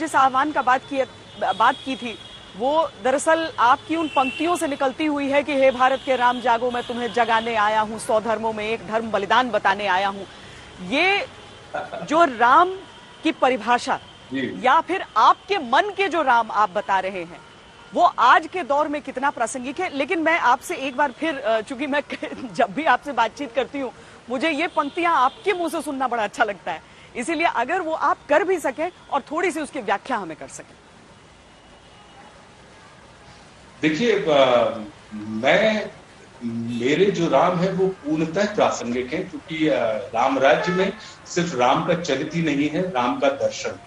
जिस आह्वान का बात की थी वो दरअसल आपकी उन पंक्तियों से निकलती हुई है कि हे भारत के राम जागो, मैं तुम्हें जगाने आया हूं, 100 धर्मों में एक धर्म बलिदान बताने आया हूं। ये जो राम की परिभाषा या फिर आपके मन के जो राम आप बता रहे हैं वो आज के दौर में कितना प्रासंगिक है। लेकिन मैं आपसे एक बार फिर, चूंकि मैं जब भी आपसे बातचीत करती हूँ मुझे ये पंक्तियां आपके मुंह से सुनना बड़ा अच्छा लगता है, इसीलिए अगर वो आप कर भी सकें और थोड़ी सी उसकी व्याख्या हमें कर सकें। देखिए, मेरे जो राम है वो पूर्णतः प्रासंगिक है, क्योंकि राम राज्य में सिर्फ राम का चरित्र ही नहीं है, राम का दर्शन।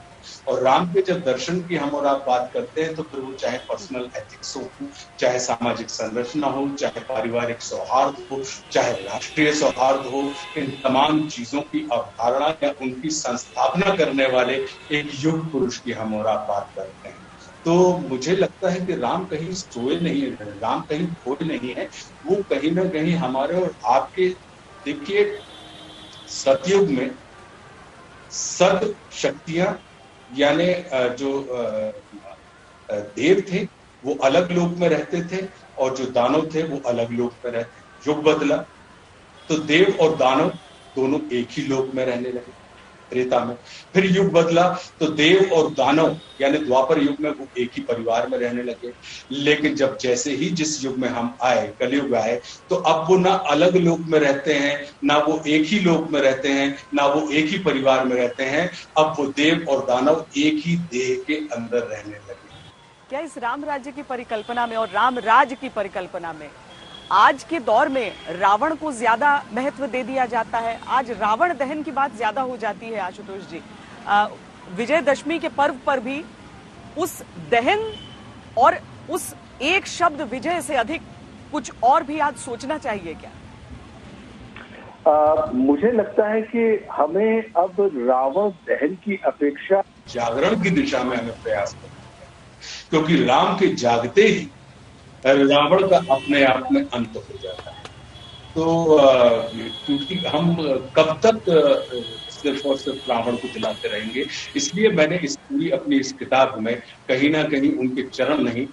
और राम के जब दर्शन की हम और आप बात करते हैं तो फिर वो चाहे पर्सनल एथिक्स हो, चाहे सामाजिक संरचना हो, चाहे पारिवारिक सौहार्द हो, चाहे राष्ट्रीय सौहार्द हो, इन तमाम चीजों की अवधारणा या उनकी संस्थापना करने वाले एक युग पुरुष की हम और आप बात करते हैं। तो मुझे लगता है कि राम कहीं सोए नहीं है, राम कहीं खोए नहीं है, वो कहीं ना कहीं हमारे और आपके, देखिए, सतयुग में सत शक्तियां यानी जो देव थे वो अलग लोक में रहते थे और जो दानव थे वो अलग लोक में रहते। युग बदला तो देव और दानव दोनों एक ही लोक में रहने लगे त्रेता में। फिर युग बदला तो देव और दानव यानी द्वापर युग में वो एक ही परिवार में रहने लगे। लेकिन जब जैसे ही जिस युग में हम आए, कलयुग आए, तो अब वो ना अलग लोक में रहते हैं, ना वो एक ही लोक में रहते हैं, ना वो एक ही परिवार में रहते हैं। अब वो देव और दानव एक ही देह के अंदर रहने लगे। क्या इस राम राज्य की परिकल्पना में और राम राज की परिकल्पना में आज के दौर में रावण को ज्यादा महत्व दे दिया जाता है? आज रावण दहन की बात ज्यादा हो जाती है आशुतोष जी। विजयदशमी के पर्व पर भी उस दहन और उस एक शब्द विजय से अधिक कुछ और भी आज सोचना चाहिए क्या? मुझे लगता है कि हमें अब रावण दहन की अपेक्षा जागरण की दिशा में हमें प्रयास करना है, क्योंकि राम के जागते ही रावण का अपने आप में अंत हो जाता है। तो क्योंकि हम कब तक सिर्फ और सिर्फ रावण को जलाते रहेंगे, इसलिए मैंने इस पूरी अपनी इस किताब में कहीं ना कहीं उनके चरण नहीं,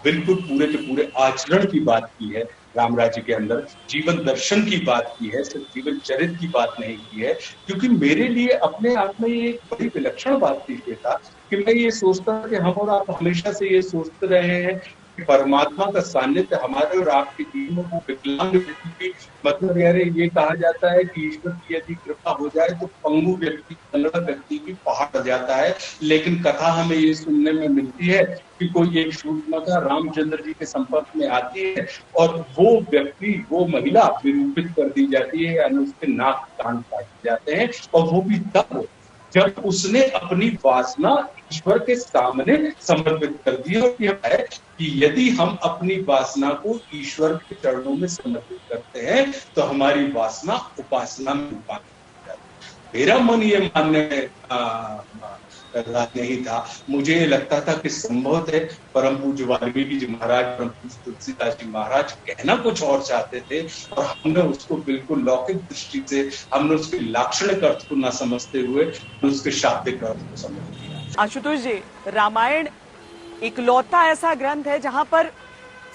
बिल्कुल पूरे के पूरे आचरण की बात की है। राम राज्य के अंदर जीवन दर्शन की बात की है, सिर्फ जीवन चरित्र की बात नहीं की है। क्योंकि मेरे लिए अपने आप में ये एक बड़ी विलक्षण बात थी बेटा कि मैं ये सोचता कि हम और आप हमेशा से ये सोचते रहे हैं कि परमात्मा का सानिध्य हमारे और आपके जीवन में वो विकलांग व्यक्ति की, मतलब यार ये कहा जाता है कि ईश्वर की यदि कृपा हो जाए तो पंगु व्यक्ति, कलड़ा व्यक्ति भी पहाड़ जाता है। लेकिन कथा हमें ये सुनने में मिलती है कि कोई एक शूर्पणखा रामचंद्र जी के संपर्क में आती है और वो व्यक्ति, वो महिला विरूपित कर दी जाती है, यानी उसके नाक कान काटे जाते हैं। और वो भी तब जब उसने अपनी वासना ईश्वर के सामने समर्पित कर दी। और यह है कि यदि हम अपनी वासना को ईश्वर के चरणों में समर्पित करते हैं तो हमारी वासना उपासना में रूपांतरित हो जाती है। मेरा मन ये मानने नहीं था, मुझे लगता था कि संभव है परम पूज्य वाल्मीकि जी महाराज, परम पूज्य तुलसीदास जी महाराज कहना कुछ और चाहते थे और हमने उसको बिल्कुल लौकिक दृष्टि से, हमने उसके लाक्षणिक अर्थ को न समझते हुए उसके शाब्दिक अर्थ को समझ लिया। आशुतोष जी, रामायण इकलौता ऐसा ग्रंथ है जहां पर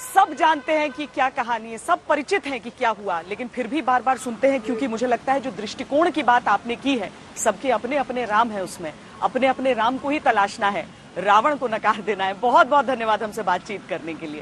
सब जानते हैं कि क्या कहानी है, सब परिचित हैं कि क्या हुआ, लेकिन फिर भी बार बार सुनते हैं, क्योंकि मुझे लगता है जो दृष्टिकोण की बात आपने की है, सबके अपने अपने राम है, उसमें अपने अपने राम को ही तलाशना है, रावण को नकार देना है। बहुत बहुत धन्यवाद हमसे बातचीत करने के लिए।